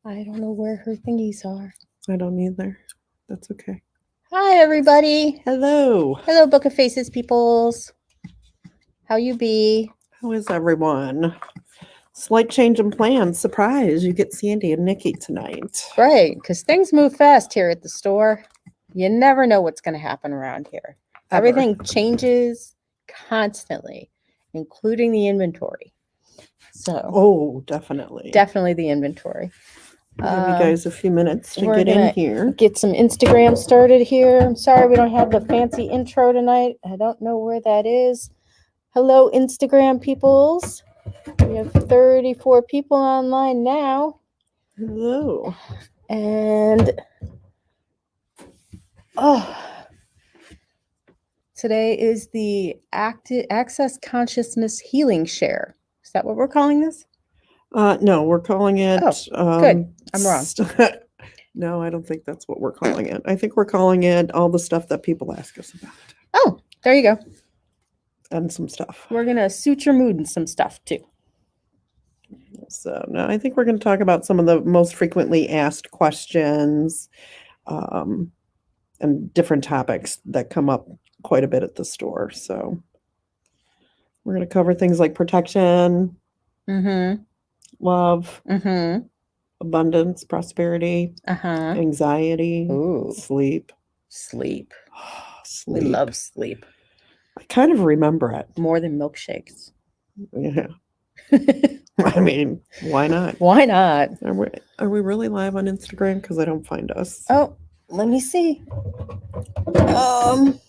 I don't know where her thingies are. I don't either. That's okay. Hi, everybody. Hello. Hello, Book of Faces peoples. How you be? How is everyone? Slight change in plans. Surprise. You get Sandy and Nikki tonight. Right, because things move fast here at the store. You never know what's going to happen around here. Ever. Everything changes constantly, including the inventory. So, Oh, definitely. definitely the inventory. Give you guys a few minutes to we're get in gonna here. Get some Instagram started here. I'm sorry we don't have the fancy intro tonight. I don't know where that is. Hello, Instagram peoples. We have 34 people online now. Hello. And today is the Access Consciousness Healing Share. Is that what we're calling this? No, we're calling it. Good. I'm wrong. No, I don't think that's what we're calling it. I think we're calling it all the stuff that people ask us about. Oh, there you go. And some stuff. We're going to suit your mood and some stuff too. So now I think we're going to talk about some of the most frequently asked questions and different topics that come up quite a bit at the store. So we're going to cover things like protection, love, abundance, prosperity, anxiety, sleep. Sleep. Sleep. We love sleep. I kind of remember it. More than milkshakes. Yeah. I mean, why not? Why not? Are we really live on Instagram? Because I don't find us. Oh, let me see. Oh.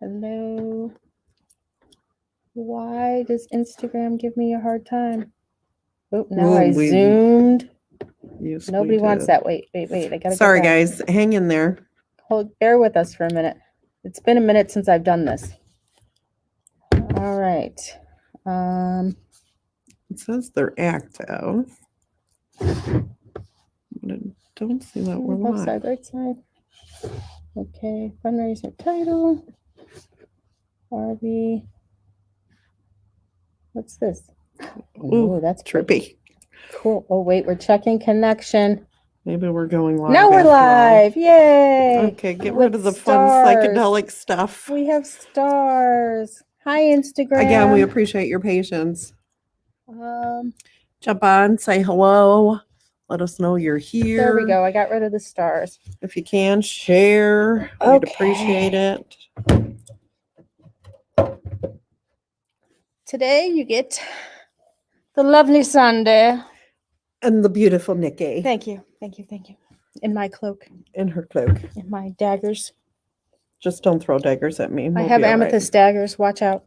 Hello. Why does Instagram give me a hard time? Oh, now I zoomed. Yes, nobody wants that. Wait. I gotta. Sorry, guys. Hang in there. Bear with us for a minute. It's been a minute since I've done this. All right. It says they're active. But I don't see that we're live. Left side, right side. Okay. Fundraiser title. RV. What's this? Oh, that's trippy. Cool. Oh, wait, we're checking connection. Maybe we're going live. Now we're live. Yay. Okay, get rid of the fun psychedelic stuff. We have stars. Hi, Instagram. Again, we appreciate your patience. Jump on, say hello. Let us know you're here. There we go. I got rid of the stars. If you can, share. We'd appreciate it. Today you get the lovely Sandy. And the beautiful Nikki. Thank you. In my cloak. In her cloak. In my daggers. Just don't throw daggers at me. I have amethyst daggers. Watch out.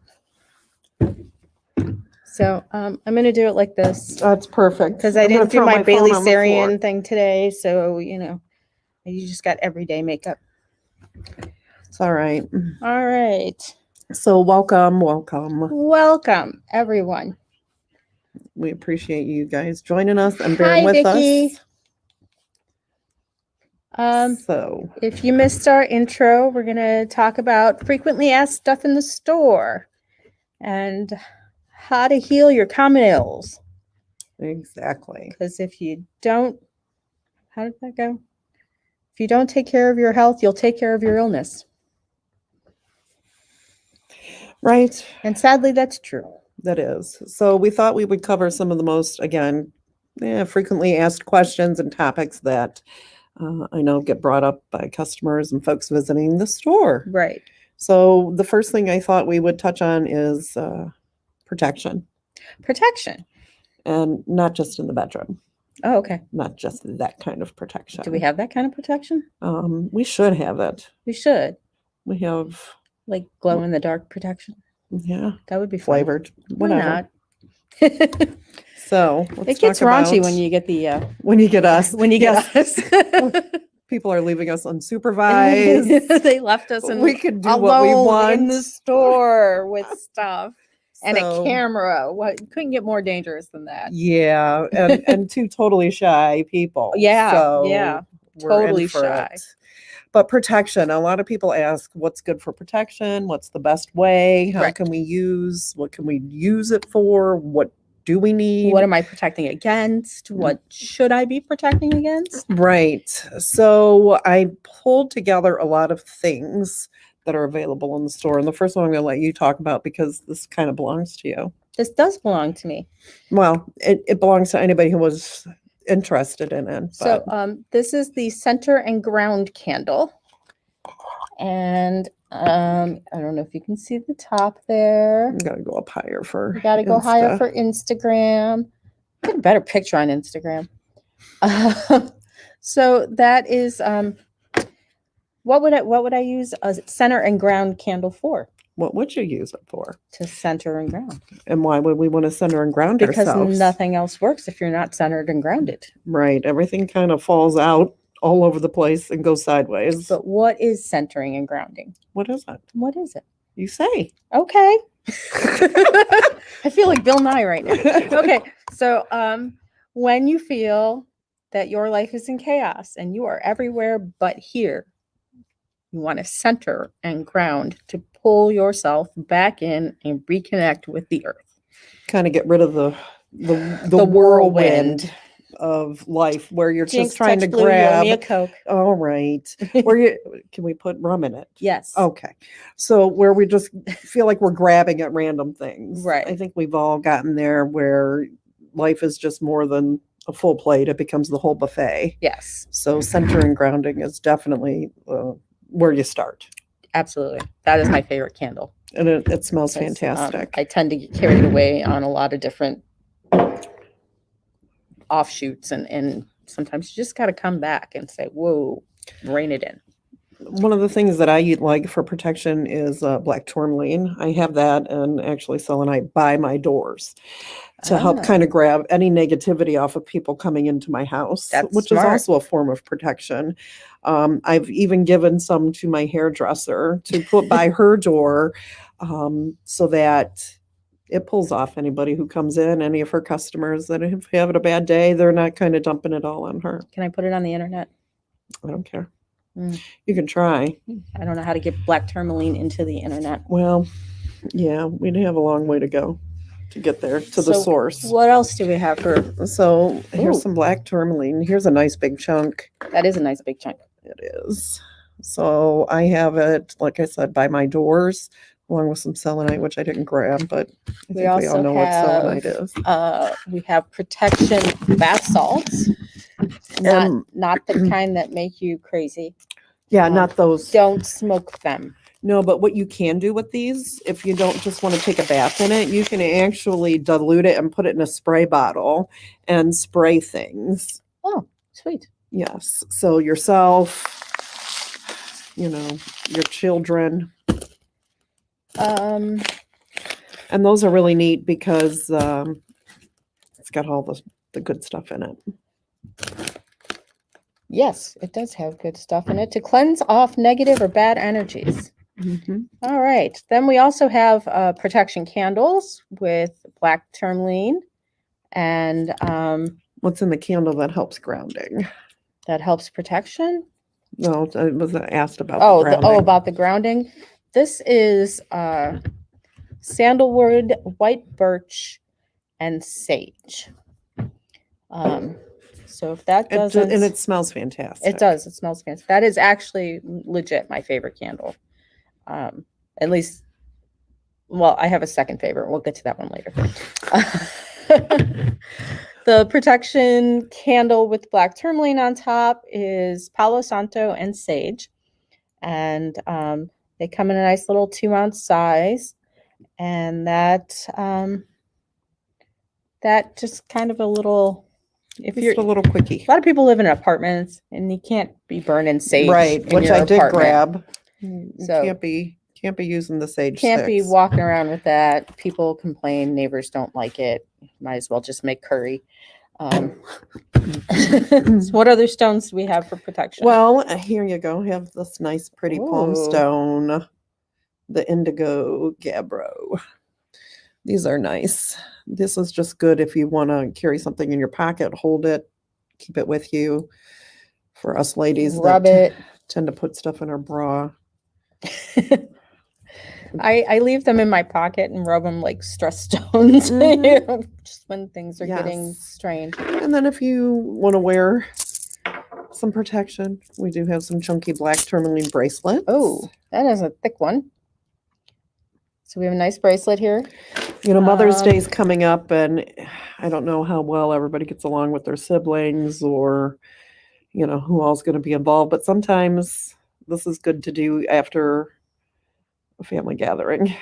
So I'm going to do it like this. That's perfect. Because I didn't do my Bailey Sarian thing today. So, you just got everyday makeup. It's all right. All right. So welcome, everyone. We appreciate you guys joining us and bearing with Vicky. us. So if you missed our intro, we're going to talk about frequently asked stuff in the store and how to heal your common ills. Exactly. Because if you don't, how did that go? If you don't take care of your health, you'll take care of your illness. Right. And sadly, that's true. That is. So we thought we would cover some of the most, again, frequently asked questions and topics that I know get brought up by customers and folks visiting the store. Right. So the first thing I thought we would touch on is protection. Protection. And not just in the bedroom. Oh, okay. Not just that kind of protection. Do we have that kind of protection? We should have it. We should. We have... Like glow-in-the-dark protection? Yeah. That would be fun. Flavored. Whatever. Why not? So it gets raunchy when you get the... when you get us. When you get us. People are leaving us unsupervised. They left us we could do what we want in the store with stuff. And So- a camera. What couldn't get more dangerous than that. Yeah, and two totally shy people. Yeah, so yeah, we're in totally for shy. it. But protection, a lot of people ask what's good for protection, what's the best way, how Right. can we use, what can we use it for, what do we need? What am I protecting against? What should I be protecting against? Right. So I pulled together a lot of things that are available in the store. And the first one I'm going to let you talk about because this kind of belongs to you. This does belong to me. Well, it belongs to anybody who was interested in it. So But this is the center and ground candle. And I don't know if you can see the top there. I'm going to go up higher for You got to go higher Insta. for Instagram. Get a better picture on Instagram. So that is what would I use a center and ground candle for? What would you use it for? To center and ground. And why would we want to center and ground Because ourselves? nothing else works if you're not centered and grounded. Right. Everything kind of falls out all over the place and goes sideways. But what is centering and grounding? What is it? What is it? You say. Okay. I feel like Bill Nye right now. Okay. So when you feel that your life is in chaos and you are everywhere but here, you want to center and ground to pull yourself back in and reconnect with the earth. Kind of get rid of the The whirlwind of life where you're Jinx, just trying to touch blue, you owe me a grab. Coke. All right. Where you can we put rum in it? Yes. Okay. So where we just feel like we're grabbing at random things. Right. I think we've all gotten there where life is just more than a full plate. It becomes the whole buffet. Yes. So center and grounding is definitely where you start. Absolutely. That is my favorite candle. And it smells 'Cause, fantastic. I tend to get carried away on a lot of different offshoots and sometimes you just got to come back and say, whoa, rein it in. One of the things that I like for protection is black tourmaline. I have that and actually selenite by my doors to help Ah. kind of grab any negativity off of people coming into my house, That's which smart. is also a form of protection. I've even given some to my hairdresser to put by her door so that it pulls off anybody who comes in, any of her customers that if having a bad day, they're not kind of dumping it all on her. Can I put it on the internet? I don't care. Mm. You can try. I don't know how to get black tourmaline into the internet. Well, yeah, we'd have a long way to go to get there to the So source. What else do we have for? So here's Ooh. some black tourmaline. Here's a nice big chunk. That is a nice big chunk. It is. So I have it, like I said, by my doors, along with some selenite, which I didn't grab, but I think we all also know what have, selenite is. We have protection bath salts. Not the kind that make you crazy. Yeah, not those. Don't smoke them. No, but what you can do with these, if you don't just want to take a bath in it, you can actually dilute it and put it in a spray bottle and spray things. Oh, sweet. Yes. So yourself, your children. And those are really neat because it's got all the good stuff in it. Yes, it does have good stuff in it to cleanse off negative or bad energies. Mm-hmm. All right. Then we also have protection candles with black tourmaline and What's in the candle that helps grounding? that helps protection. No, I was asked about Oh, the grounding. about the grounding. This is sandalwood, white birch, and sage. So if that doesn't, and it smells fantastic. it does. It smells fantastic. That is actually legit my favorite candle. At least, well, I have a second favorite. We'll get to that one later. The protection candle with black tourmaline on top is Palo Santo and sage. And they come in a nice little 2-ounce size. And that just kind of a little, if Just you're a little quickie. a lot of people live in apartments and you can't be burning sage. Right, in which your I did apartment. grab. So- Can't be using the sage Can't be sticks. walking around with that. People complain, neighbors don't like it. Might as well just make curry. So what other stones do we have for protection? Well, here you go. Have this nice, pretty palm Ooh. stone, the indigo gabbro. These are nice. This is just good if you want to carry something in your pocket, hold it, keep it with you. For us ladies Rub that it. tend to put stuff in our bra. I leave them in my pocket and rub them like stress stones, Mhm. just when things are getting Yes. strange. And then if you want to wear some protection, we do have some chunky black tourmaline bracelets. Oh, that is a thick one. So we have a nice bracelet here. You know, Mother's Day is Um, coming up, and I don't know how well everybody gets along with their siblings or, you know, who all's going to be involved, but sometimes this is good to do after a family gathering.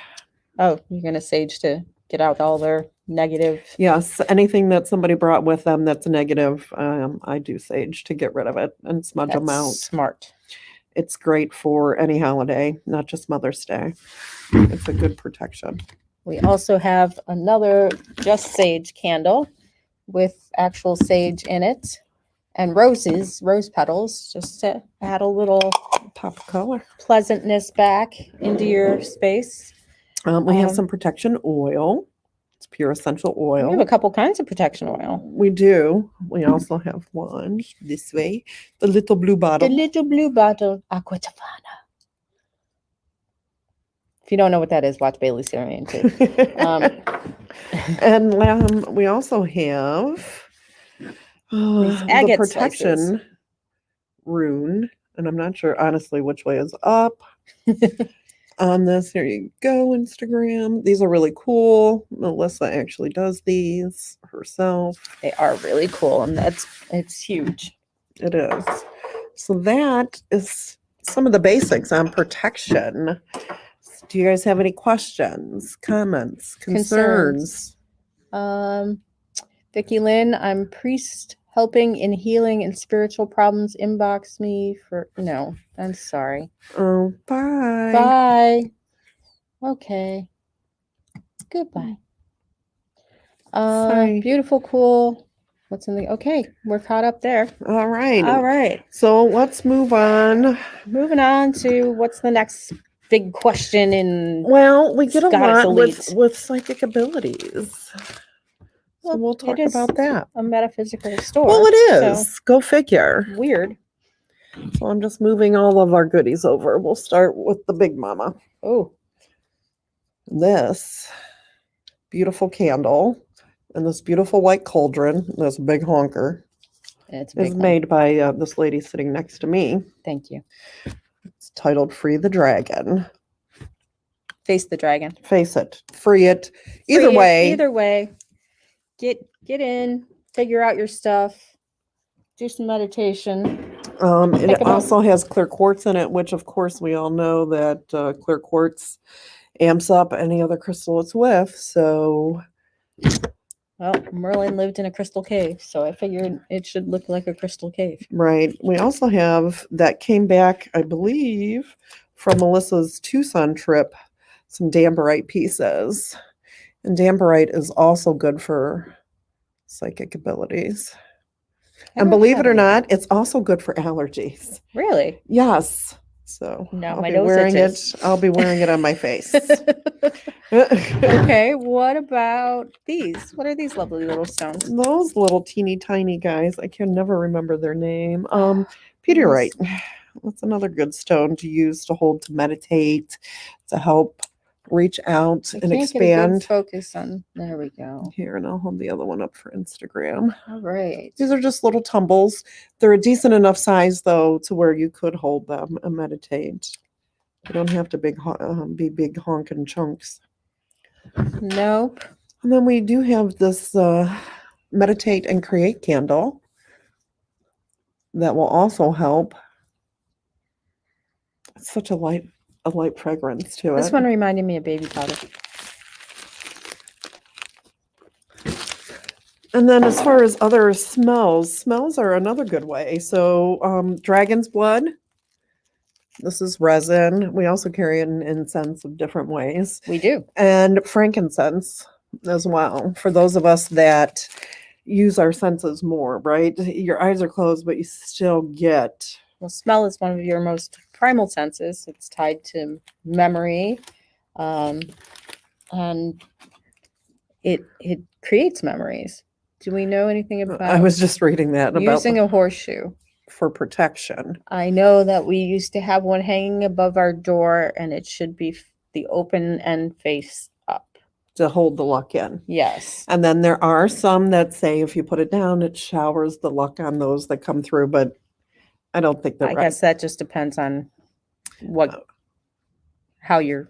Oh, you're gonna sage to get out all their negative. Yes, anything that somebody brought with them that's negative, I do sage to get rid of it and smudge them That's out. smart. It's great for any holiday, not just Mother's Day. It's a good protection. We also have another just sage candle with actual sage in it and rose petals, just to add a little Pop of color. pleasantness back into your space. We have Um, some protection oil. It's pure essential We have oil. a couple kinds of protection oil. We do. We also have one this way, the little blue The bottle. little blue bottle, Aqua Tofana. If you don't know what that is, watch Bailey Sarian too. And we also have These the agate protection slices. rune, and I'm not sure honestly which way is up on this. Here you go, Instagram. These are really cool. Melissa actually does these herself. They are really cool, and it's huge. It is. So that is some of the basics on protection. Do you guys have any questions, comments, concerns? Vicki Lynn, I'm priest helping in healing and spiritual problems. Inbox me for no. I'm sorry. Oh, bye. Bye. Okay. Goodbye. Sorry. Beautiful, cool. What's in the okay? We're caught up there. All right. All right. So let's move on. Moving on to what's the next big question in Well, we get a Goddess lot Elite. with psychic abilities. So we'll it talk is about that. a metaphysical store. Well, it so is. Go figure. weird. So I'm just moving all of our goodies over. We'll start with the big mama. Oh, This beautiful candle and this beautiful white cauldron, this big honker, it's a big is one. made by this lady sitting next to me. Thank you. It's titled Free the Dragon. Face the dragon. Face it. Free it. Either Free it, way. Either way. Get in, figure out your stuff, do some meditation. It Think about- also has clear quartz in it, which of course we all know that clear quartz amps up any other crystal it's with. So Well, Merlin lived in a crystal cave, so I figured it should look like a crystal cave. right. We also have that came back, I believe, from Melissa's Tucson trip, some Dambarite pieces. And Dambarite is also good for psychic abilities. I And don't believe have it or any. not, it's also good for allergies. Really? Yes. So No, I'll my be nose wearing itches. it. I'll be wearing it on my face. Okay, what about these? What are these lovely little stones? Those little teeny tiny guys, I can never remember their name. Peterite. That's another good stone to use to hold to meditate, to help reach out I and can't get a good expand. focus on. There we go. Here, and I'll hold the other one up for Instagram. All right. These are just little tumbles. They're a decent enough size, though, to where you could hold them and meditate. They don't have to be big honking chunks. Nope. And then we do have this meditate and create candle that will also help. It's such a light fragrance to This it. one reminded me of baby powder. And then as far as other smells are another good way. So dragon's blood. This is resin. We also carry an incense of different ways. We do. And frankincense as well. For those of us that use our senses more, right? Your eyes are closed, but you still get. Well, smell is one of your most primal senses. It's tied to memory. And it creates memories. Do we know anything about I was just reading that about using a horseshoe? for protection. I know that we used to have one hanging above our door, and it should be the open end face up. To hold the luck in. Yes. And then there are some that say if you put it down, it showers the luck on those that come through, but I don't think they're I right. guess that just depends on how you're,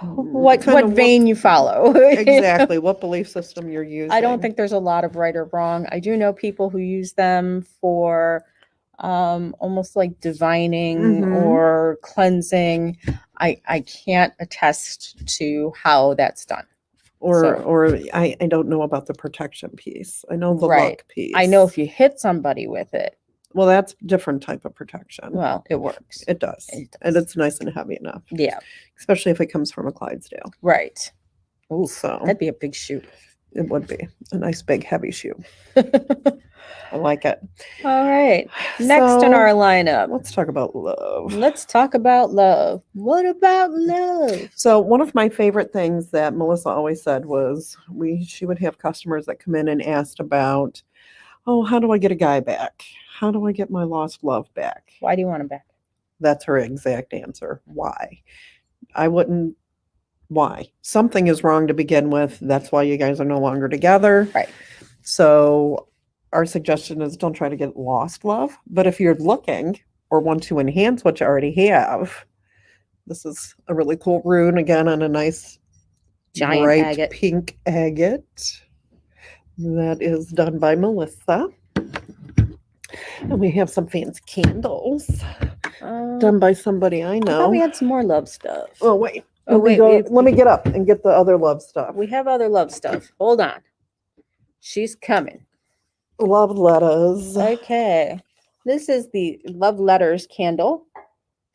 what Kind of what- vein you follow. Exactly what belief system you're using. I don't think there's a lot of right or wrong. I do know people who use them for almost like divining Mhm. or cleansing. I can't attest to how that's done. or I don't know about the protection piece. I know the Right. luck piece. I know if you hit somebody with it, Well, that's different type of protection. well, it works. It does. It And does. it's nice and heavy enough, Yeah, especially if it comes from a Clydesdale. right. Ooh, So that'd be a big shoot. it would be a nice big heavy shoe. I like it. All right. Next in So, our lineup, let's talk about love. let's talk about love. What about love? So one of my favorite things that Melissa always said was she would have customers that come in and asked about, oh, how do I get a guy back? How do I get my lost love back? Why do you want him back? That's her exact answer. Why? I wouldn't. Why? Something is wrong to begin with. That's why you guys are no longer together. Right. So our suggestion is don't try to get lost love. But if you're looking or want to enhance what you already have, this is a really cool rune again on a nice Giant bright agate. pink agate that is done by Melissa. And we have some fancy candles done by somebody I I thought know. we had some more love stuff. Oh wait. Oh, wait, Let me get up and get the other love stuff. we have other love stuff. Hold on. She's coming. Love letters. Okay. This is the Love Letters candle.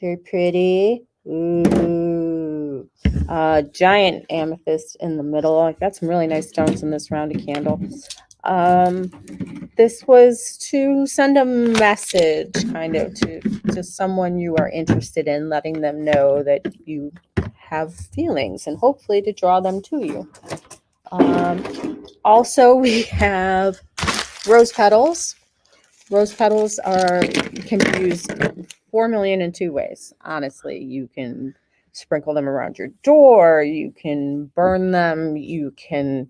Very pretty. Ooh. Giant amethyst in the middle. I got some really nice stones in this rounded candle. This was to send a message kind of to someone you are interested in, letting them know that you have feelings and hopefully to draw them to you. Also, we have rose petals. Rose petals can be used 4 million in 2 ways. Honestly, you can sprinkle them around your door. You can burn them. You can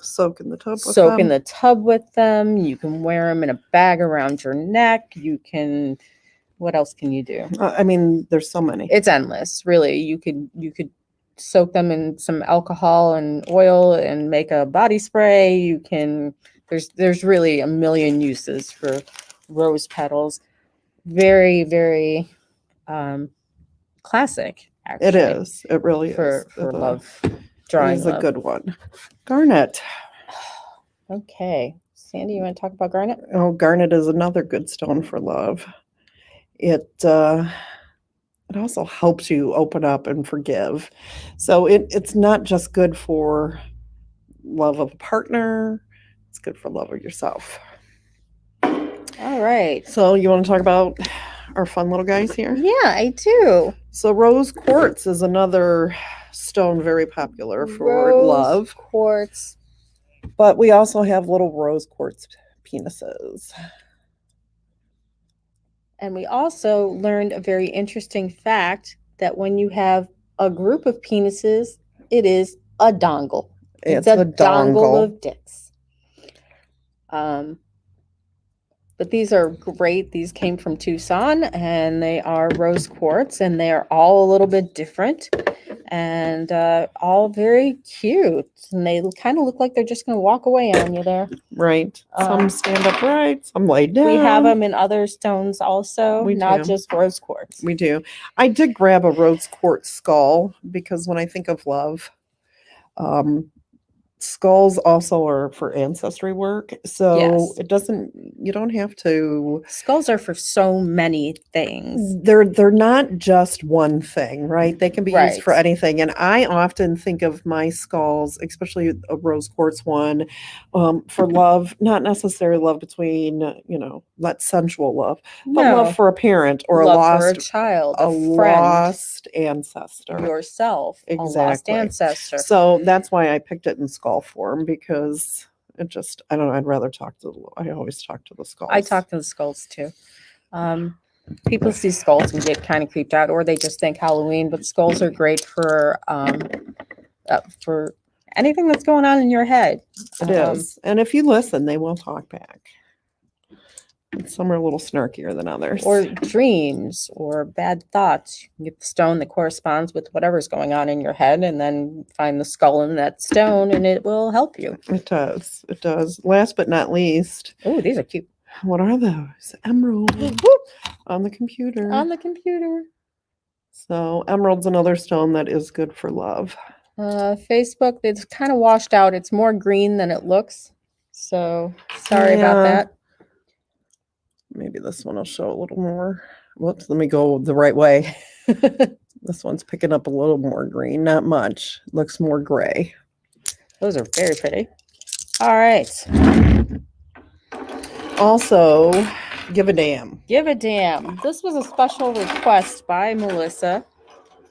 Soak in the tub. With soak in them. the tub with them. You can wear them in a bag around your neck. You can. What else can you do? I mean, there's so many. It's endless, really. You could soak them in some alcohol and oil and make a body spray. You can. There's really a million uses for rose petals. Very, very classic. Actually, It is. It really for is. for It love drawing. is a love. good one. Garnet. Okay, Sandy, you want to talk about garnet? Oh, garnet is another good stone for love. It also helps you open up and forgive. So it's not just good for love of a partner. It's good for love of yourself. All right. So you want to talk about our fun little guys here? Yeah, I do. So rose quartz is another stone very popular for Rose love. quartz. But we also have little rose quartz penises. And we also learned a very interesting fact that when you have a group of penises, it is a dongle. It's a dongle. of dicks. But these are great. These came from Tucson and they are rose quartz and they are all a little bit different and all very cute. And they kind of look like they're just going to walk away on you there. Right. Some stand upright, some lay down. We have them in other stones also, We not do. just rose quartz. We do. I did grab a rose quartz skull because when I think of love, Skulls also are for ancestry work, so Yes. you don't have to. Skulls are for so many things. They're not just one thing, right? They can be used for Right. anything. And I often think of my skulls, especially a rose quartz one, for love, not necessarily love between, not sensual love, but love No, for a parent or love for a child, a a friend, lost ancestor. yourself, a lost Exactly. ancestor. So that's why I picked it in skull form, because I don't know, I always talk to the skulls. I talk to the skulls too. People see skulls and get kind of creeped out, or they just think Halloween. But skulls are great for anything that's going on in your head. It is. And if you listen, they will talk back. Some are a little snarkier than others. Or dreams or bad thoughts. You can get the stone that corresponds with whatever's going on in your head, and then find the skull in that stone, and it will help you. It does. It does. Last but not least. Oh, these are cute. What are those? Emerald. On the computer. On the computer. So emerald's another stone that is good for love. Facebook, it's kind of washed out. It's more green than it looks. So sorry about Yeah. that. Maybe this one will show a little more. Whoops, let me go the right way. This one's picking up a little more green, not much. Looks more gray. Those are very pretty. All right. Also, give a damn. Give a damn. This was a special request by Melissa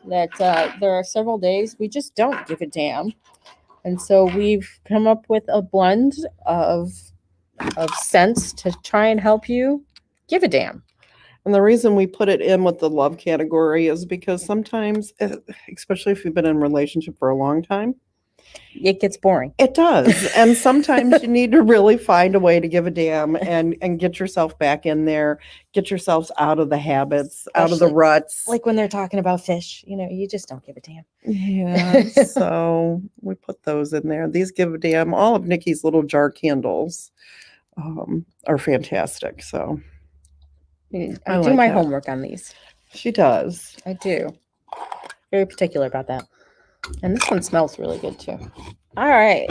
that there are several days we just don't give a damn. And so we've come up with a blend of scents to try and help you give a damn. And the reason we put it in with the love category is because sometimes, especially if you've been in a relationship for a long time, it gets boring. It does. And sometimes you need to really find a way to give a damn and get yourself back in there, get yourselves out of the habits, out of the Especially, ruts. Like when they're talking about fish, you just don't give a damn. Yeah. So we put those in there. These give a damn. All of Nikki's little jar candles are fantastic. So I do like my that. homework on these. She does. I do. Very particular about that. And this one smells really good too. All right.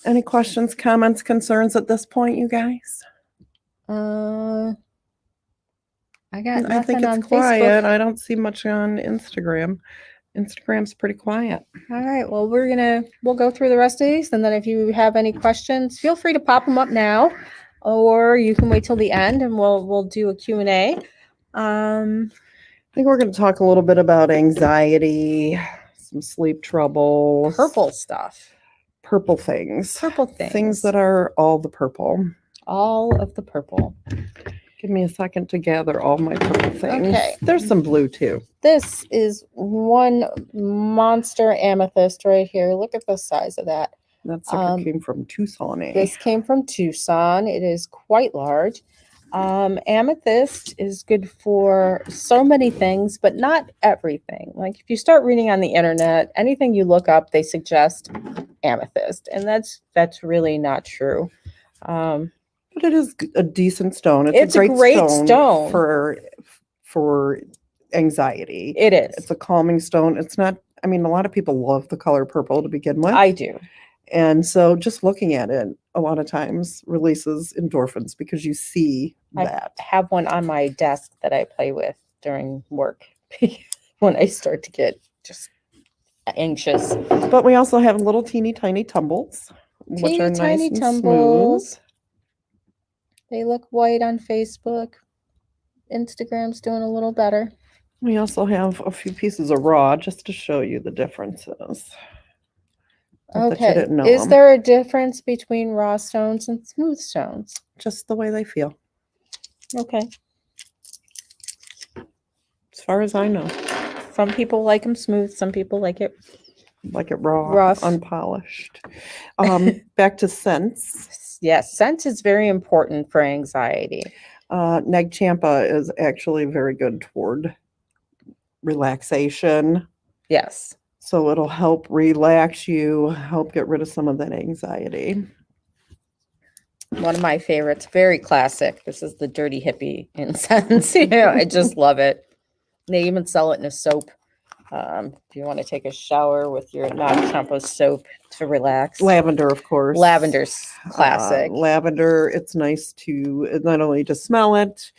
Any questions, comments, concerns at this point, you guys? I got nothing I think on it's quiet. Facebook. I don't see much on Instagram. Instagram's pretty quiet. All right. Well, we'll go through the rest of these, and then if you have any questions, feel free to pop them up now, or you can wait till the end, and we'll do a Q&A. I think we're going to talk a little bit about anxiety, some sleep trouble, Purple stuff. purple things, Purple things. things that are all the purple. All of the purple. Give me a second to gather all my purple things. Okay. There's some blue too. This is one monster amethyst right here. Look at the size of that. That sucker came from Tucson. This came from Tucson. It is quite large. Amethyst is good for so many things, but not everything. Like if you start reading on the internet, anything you look up, they suggest amethyst, and that's really not true. But it is a decent stone. It's a great stone. for anxiety. It is. It's a calming stone. It's not. I mean, a lot of people love the color purple to begin with. I do. And so just looking at it a lot of times releases endorphins because you see that. I have one on my desk that I play with during work when I start to get just anxious. But we also have little teeny tiny tumbles, which are Teeny tiny nice and tumbles. smooth. They look white on Facebook. Instagram's doing a little better. We also have a few pieces of raw just to show you the differences. Not that you Okay. didn't know Is them. there a difference between raw stones and smooth stones? Just the way they feel, Okay. as far as I know. Some people like them smooth. Some people like it. Like it raw, Rough. unpolished. Back to scents. Yes, scent is very important for anxiety. Nag Champa is actually very good toward relaxation. Yes. So it'll help relax you, help get rid of some of that anxiety. One of my favorites, very classic. This is the Dirty Hippie incense. I just love it. They even sell it in a soap. If you want to take a shower with your non-shampoo soap to relax. Lavender, of course. Lavender's classic. Lavender, it's nice to not only to smell it,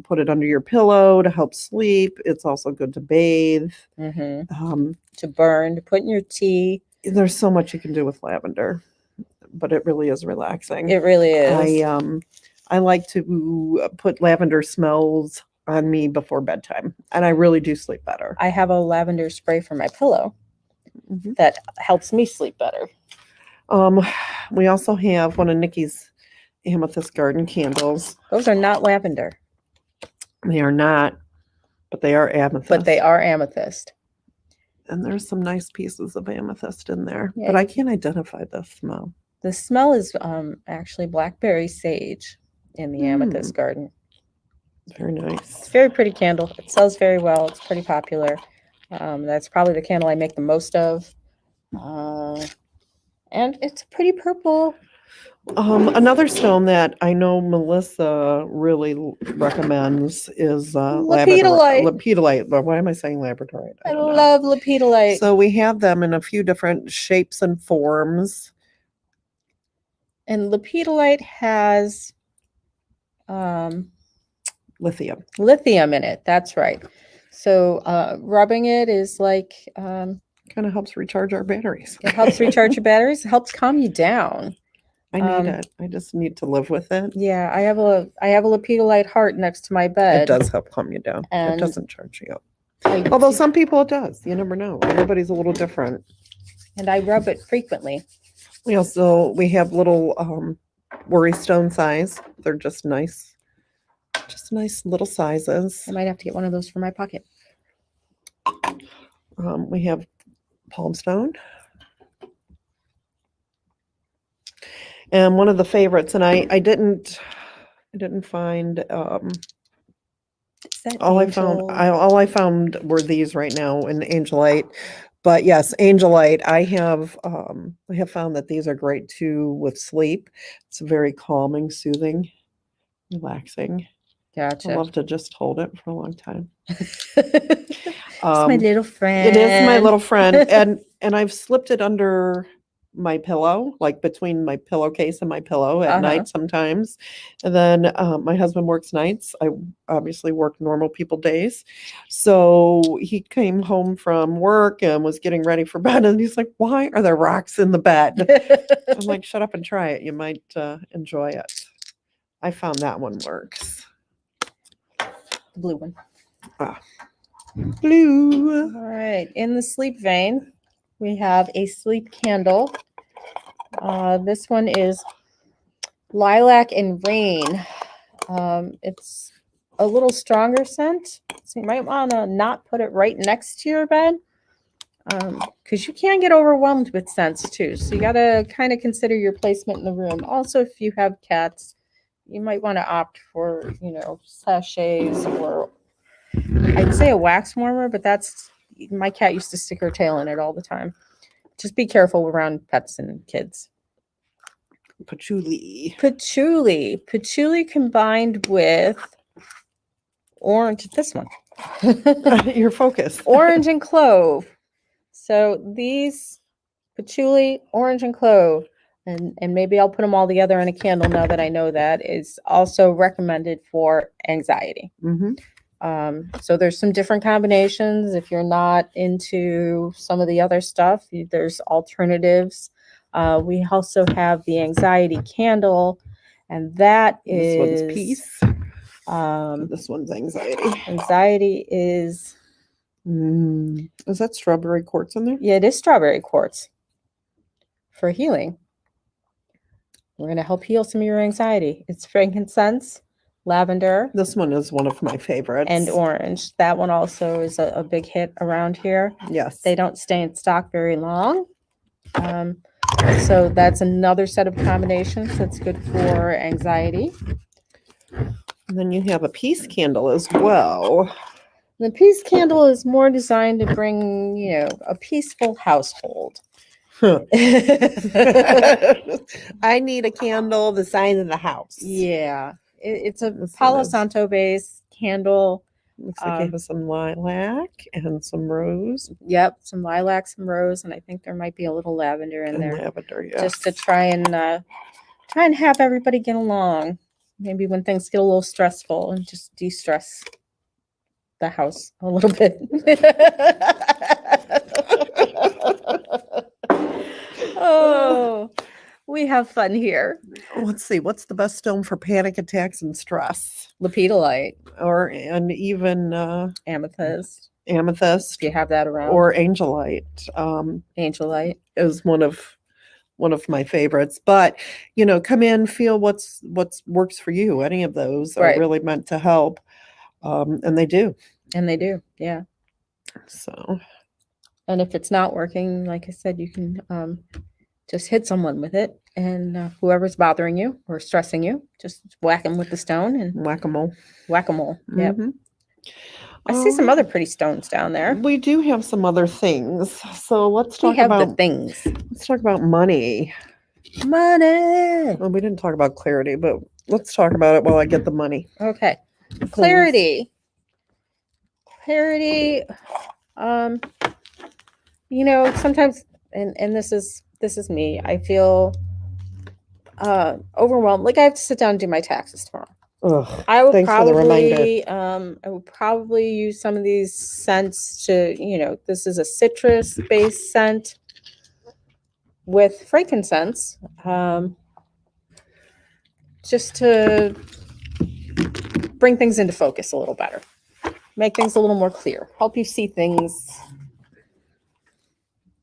put it under your pillow to help sleep. It's also good to bathe. To burn, to put in your tea. There's so much you can do with lavender, but it really is relaxing. It really is. I like to put lavender smells on me before bedtime, and I really do sleep better. I have a lavender spray for my pillow that helps me sleep better. We also have one of Nikki's Amethyst Garden candles. Those are not lavender. They are not, but they are amethyst. But they are amethyst. And there's some nice pieces of amethyst in there, Yeah. but I can't identify the smell. The smell is actually blackberry sage in the Amethyst Garden. Very nice. It's a very pretty candle. It sells very well. It's pretty popular. That's probably the candle I make the most of. And it's a pretty purple. Another stone that I know Melissa really recommends is Lepidolite. Lepidolite. But why am I saying labradorite? I don't know. love lepidolite. So we have them in a few different shapes and forms. And lepidolite has Lithium. lithium in it. That's right. So rubbing it is like Kind of helps recharge our batteries. it helps recharge your batteries. It helps calm you down. I need it. I just need to live with it. Yeah, I have a lepidolite heart next to my bed. It does help calm you down. And it doesn't charge you up. I- Although some people it does. You never know. Everybody's a little different. and I rub it frequently. We have little worry stone size. They're just nice little sizes. I might have to get one of those for my pocket. We have palm stone. And one of the favorites, and I didn't find Is that all angel? I found were these right now in Angelite. But yes, Angelite, I have found that these are great too with sleep. It's very calming, soothing, relaxing. Gotcha. I love to just hold it for a long time. It's my little friend. It is my little friend, and I've slipped it under my pillow, like between my pillowcase and my pillow at night sometimes. And then my husband works nights. I obviously work normal people days. So he came home from work and was getting ready for bed, and he's like, "Why are there rocks in the bed?" I'm like, "Shut up and try it. You might enjoy it." I found that one works. The blue one. Blue. All right. In the sleep vein, we have a sleep candle. This one is lilac and rain. It's a little stronger scent, so you might want to not put it right next to your bed, because you can get overwhelmed with scents too. So you got to kind of consider your placement in the room. Also, if you have cats, you might want to opt for, sachets, or I'd say a wax warmer, but my cat used to stick her tail in it all the time. Just be careful around pets and kids. Patchouli. Patchouli combined with orange. This one. Your focus. Orange and clove. So these patchouli, orange and clove, and maybe I'll put them all together in a candle now that I know that, is also recommended for anxiety. So there's some different combinations. If you're not into some of the other stuff, there's alternatives. We also have the anxiety candle, and that This is one's peace. This one's anxiety. Anxiety is Is that strawberry quartz in there? yeah, it is strawberry quartz for healing. We're going to help heal some of your anxiety. It's frankincense, lavender, This one is one of my favorites. and orange. That one also is a big hit around here. Yes. They don't stay in stock very long. So that's another set of combinations that's good for anxiety. And then you have a peace candle as well. The peace candle is more designed to bring, a peaceful household. Huh. I need a candle the size of the house. Yeah, it's a This one Palo is. Santo based candle. Looks like you have some lilac and some rose Yep, some lilac, some rose, and I think there might be a little lavender in and there, lavender. Yeah. just to try and have everybody get along. Maybe when things get a little stressful, and just de-stress the house a little bit. Oh, we have fun here. Let's see. What's the best stone for panic attacks and stress? Lepidolite, And even amethyst, amethyst if you have that around, or angelite angelite. is one of my favorites. But come in, feel what's works for you. Any of those are Right. really meant to help, and they do. And they do, yeah. So And if it's not working, like I said, you can just hit someone with it, and whoever's bothering you or stressing you, just whack them with the stone and whack-a-mole. whack-a-mole. Yep. Mhm. I see some other Alright. pretty stones down there. We do have some other things. So let's We talk have the about things. let's talk about money. Money. Well, we didn't talk about clarity, but let's talk about it while I get the money. Okay. Please. Clarity. Sometimes, and this is me, I feel overwhelmed. Like I have to sit down and do my taxes tomorrow. Ugh, I would thanks for the reminder. probably use some of these scents to, this is a citrus based scent with frankincense, just to bring things into focus a little better, make things a little more clear, help you see things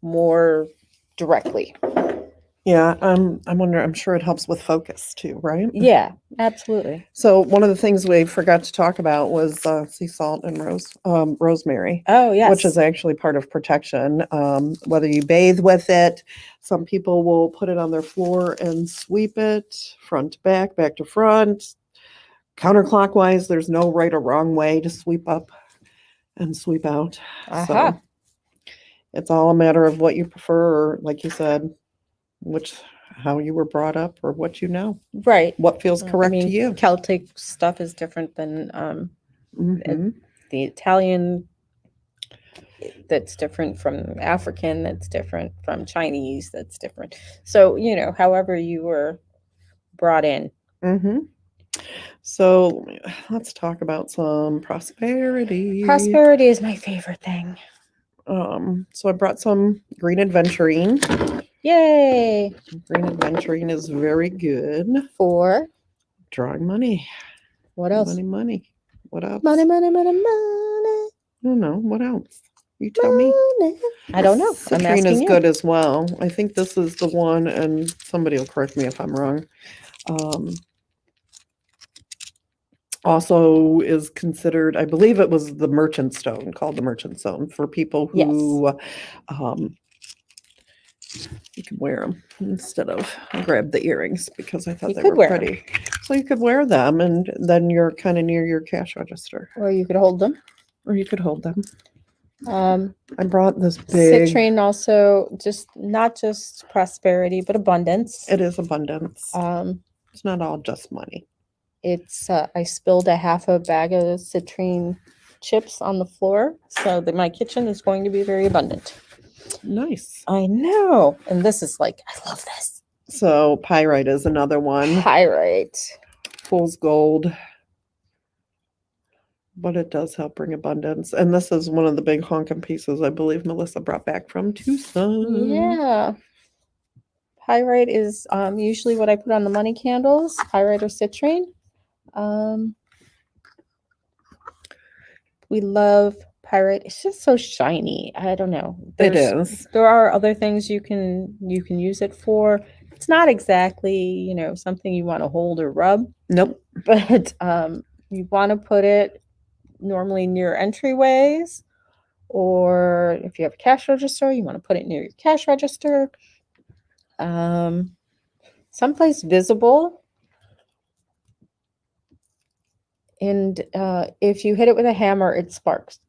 more directly. Yeah, I'm wondering. I'm sure it helps with focus too, right? Yeah, absolutely. So one of the things we forgot to talk about was sea salt and rosemary, Oh, yes. which is actually part of protection. Whether you bathe with it, some people will put it on their floor and sweep it front to back, back to front, counterclockwise. There's no right or wrong way to sweep up and sweep out. Uh-huh. So it's all a matter of what you prefer, or like you said, how you were brought up, or what Right. what feels correct to you. Celtic stuff is different than Mhm. the Italian. That's different from African. That's different from Chinese. That's different. So, however you were brought in. Mm-hmm. So let's talk about some prosperity. Prosperity is my favorite thing. So I brought some green adventurine. Yay! Green adventurine is very good For drawing money. what else? Money. What else? Money. I don't know. What else? You tell me. I don't know. I'm Citrine asking is you. good as well. I think this is the one, and somebody will correct me if I'm wrong. Also is considered, I believe it was the merchant stone, called the merchant stone, for people who you can wear them instead of grab the earrings, because I thought they were pretty. So you could wear them, and then you're kind of near your cash register. Or you could hold them. I brought this big. Citrine also, not just prosperity, but abundance. It is abundance. It's not all just money. It's I spilled a half a bag of citrine chips on the floor, so that my kitchen is going to be very abundant. Nice. I know. And this is I love this. So pyrite is another one. Pyrite. Fool's gold. But it does help bring abundance. And this is one of the big honking pieces I believe Melissa brought back from Tucson. Yeah. Pyrite is usually what I put on the money candles, pyrite or citrine. We love pyrite. It's just so shiny. I don't know. It is. There are other things you can use it for. It's not exactly, something you want to hold or rub. Nope. But you want to put it normally near entryways, or if you have a cash register, you want to put it near your cash register. Someplace visible. And if you hit it with a hammer, it sparks.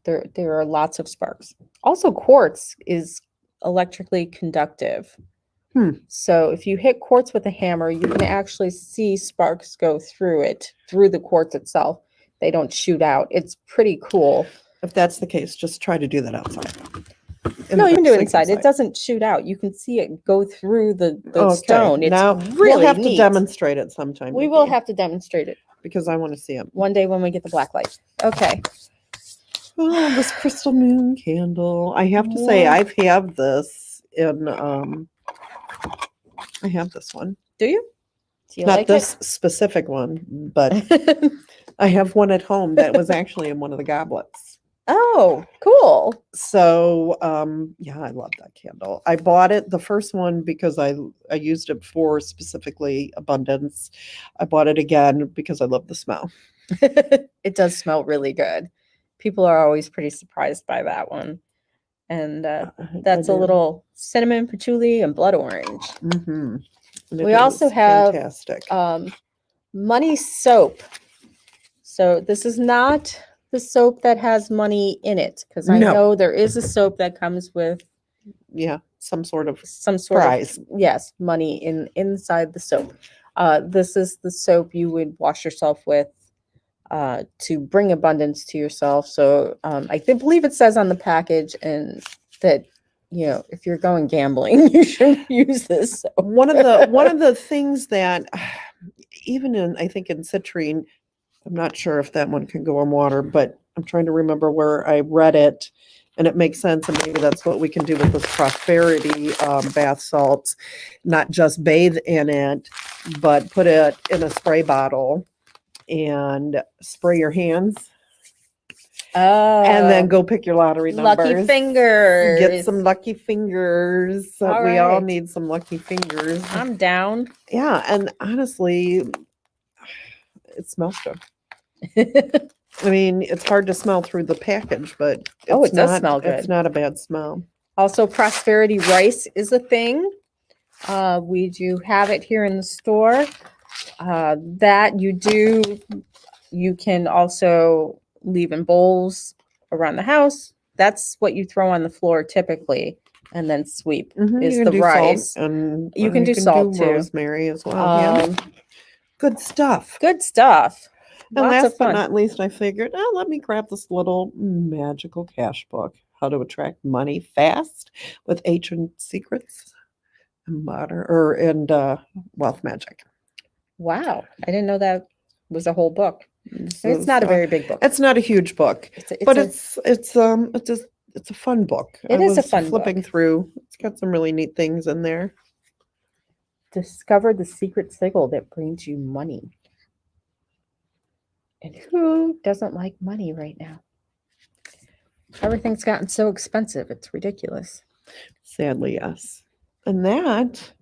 There are lots of sparks. Also, quartz is electrically conductive. So if you hit quartz with a hammer, you can actually see sparks go through it, through the quartz itself. they don't shoot out. It's pretty cool. If that's the case, just try to do that outside. No, you can do it Sleep inside. It doesn't shoot out. You can see it go through the stone. It's now really we'll have neat. to demonstrate it sometime. We will Nikki, have to demonstrate it because I want to see them. one day when we get the black light. Okay. Oh, this crystal moon candle. I have to say, Wow. I've had this in. I have this one. Do you? Do you Not like this specific one, but it? I have one at home that was actually in one of the goblets. Oh, cool. So yeah, I love that candle. I bought it, the first one, because I used it for specifically abundance. I bought it again because I love the smell. It does smell really good. People are always pretty surprised by that one. And that's a little cinnamon, patchouli, and blood orange. Mm-hmm. We also have fantastic. money soap. So this is not the soap that has money in it, because I No. know there is a soap that comes with Yeah, some sort of some sort prize. of money inside the soap. This is the soap you would wash yourself with to bring abundance to yourself. So I believe it says on the package and that, you know, if you're going gambling, you shouldn't use this soap. One of the things that even in, I think in citrine, I'm not sure if that one can go in water, but I'm trying to remember where I read it, and it makes sense. And maybe that's what we can do with this prosperity bath salts, not just bathe in it, but put it in a spray bottle and spray your hands, and then go pick your lottery numbers. Lucky fingers. Get some lucky fingers. All We all right. need some lucky fingers. I'm down. Yeah, and honestly, it smells good. I mean, it's hard to smell through the package, but Oh, it's it does not, smell It's good. not a bad smell. Also, prosperity rice is a thing. We do have it here in the store. That you can also leave in bowls around the house. That's what you throw on the floor typically, and then sweep. Mhm, Is you can the do salt, rice. and You can do salt, too. rosemary as well. Yeah, good stuff. Good stuff. And Lots last of but fun. not least, I figured, let me grab this little magical cash book, How to Attract Money Fast with Ancient Secrets and Wealth Magic. Wow, I didn't know that was a whole book. This It's is, not a very big book. It's not a huge book, but it's a fun book. It is a fun flipping book. through. It's got some really neat things in there. Discover the secret signal that brings you money. And who doesn't like money right now? Everything's gotten so expensive. It's ridiculous. Sadly, yes. And that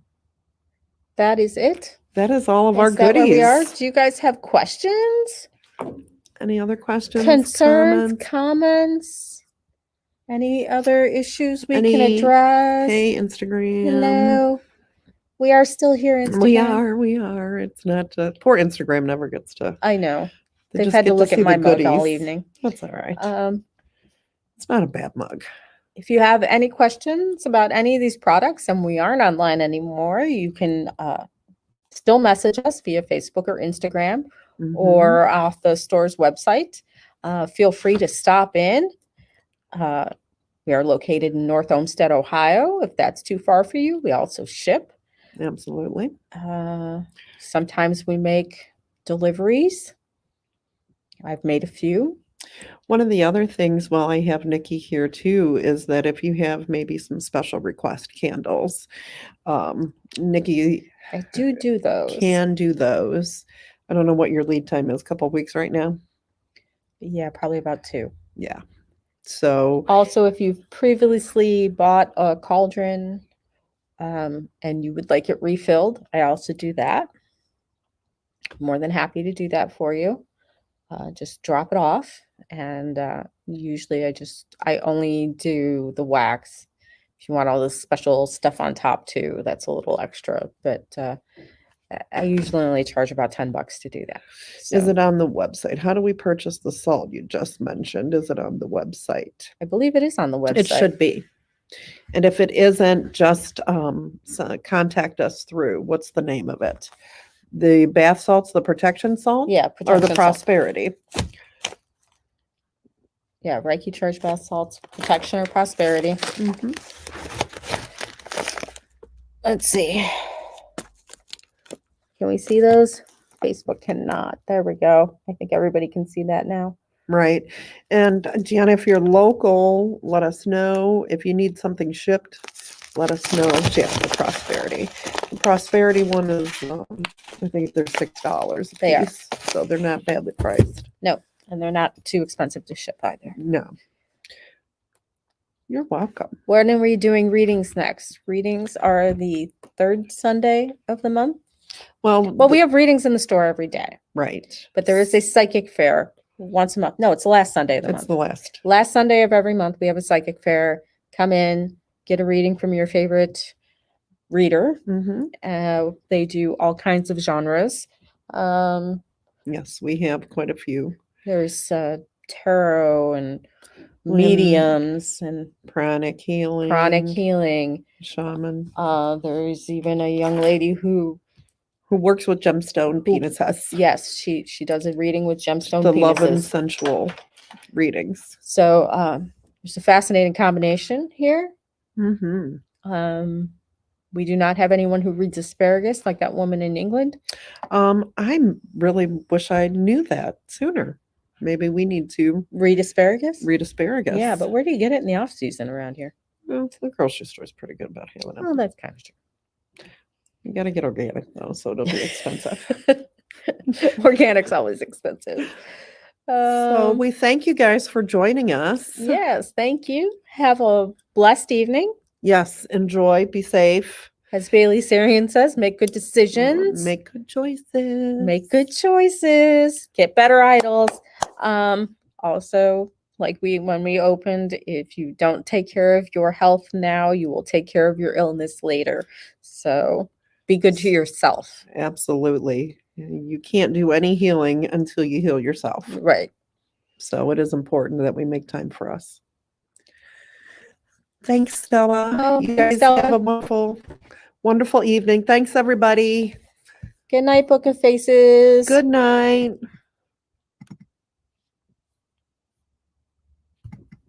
That is it. is all of our Is that where we are? goodies. Do you guys have questions, Any other questions? concerns, comments? comments? Any other issues we can Any- address? Hey, Instagram. Hello. We are still here. Instagram. We are. It's not poor Instagram never gets to. I know. They They've just had to get look at see my the mug all goodies. evening. That's all right. It's not a bad mug. If you have any questions about any of these products and we aren't online anymore, you can still message us via Facebook or Instagram Mhm. or off the store's website. Feel free to stop in. We are located in North Olmsted, Ohio. If that's too far for you, we also ship. Absolutely. Sometimes we make deliveries. I've made a few. One of the other things, while I have Nikki here too, is that if you have maybe some special request candles, Nikki I do those. can do those. I don't know what your lead time is, a couple of weeks right now. Yeah, probably about 2. Yeah. So Also, if you've previously bought a cauldron and you would like it refilled, I also do that. More than happy to do that for you. Just drop it off, and usually I only do the wax. If you want all this special stuff on top too, that's a little extra, but I usually only charge about $10 to do that. is So it on the website? How do we purchase the salt you just mentioned? Is it on the website? I believe it is on the website. It should be. And if it isn't, just contact us through. What's the name of it? The bath salts, the protection salt? Yeah, Or the protection salt. prosperity? Yeah, Reiki church bath salts, protection or prosperity. Mhm. Let's see. Can we see those? Facebook cannot. There we go. I think everybody can see that now. Right. And Gianna, if you're local, let us know. If you need something shipped, let us know. She has the Prosperity. The Prosperity one is, I think they're $6 a They are. piece. So they're not badly priced. No, and they're not too expensive to ship either. No. You're welcome. When are we doing readings next? Readings are the third Sunday of the month. Well, Well, we have readings in the store every day, right. but there is a psychic fair once a month. No, it's the last Sunday of the It's month. the last. Last Sunday of every month, we have a psychic fair. Come in, get a reading from your favorite reader. Mm-hmm. They do all kinds of genres. Yes, we have quite a few. There's tarot and We have mediums and Pranic healing. chronic healing. Shaman. There's even a young lady who, Who works with gemstone penises. yes, she does a reading with gemstone The love and penises. sensual readings. So there's a fascinating combination here. Mm-hmm. We do not have anyone who reads asparagus like that woman in England. I really wish I knew that sooner. Maybe we need to Read asparagus? read asparagus. Yeah, but where do you get it in the off season around here? Well, the grocery store's pretty good about having them. Oh, that's kind of true. You got to get organic though, so it'll be expensive. Organic's always expensive. So we thank you guys for joining us. Yes, thank you. Have a blessed evening. Yes, enjoy, be safe. As Bailey Sarian says, make good decisions. Make good choices. Make good choices. Get better idols. Also, like when we opened, if you don't take care of your health now, you will take care of your illness later. So be good to yourself. Absolutely. You can't do any healing until you heal yourself. Right. So it is important that we make time for us. Thanks, Stella. Oh, You thanks, guys Stella. have a wonderful, wonderful evening. Thanks, everybody. Good night, Book of Faces. Good night.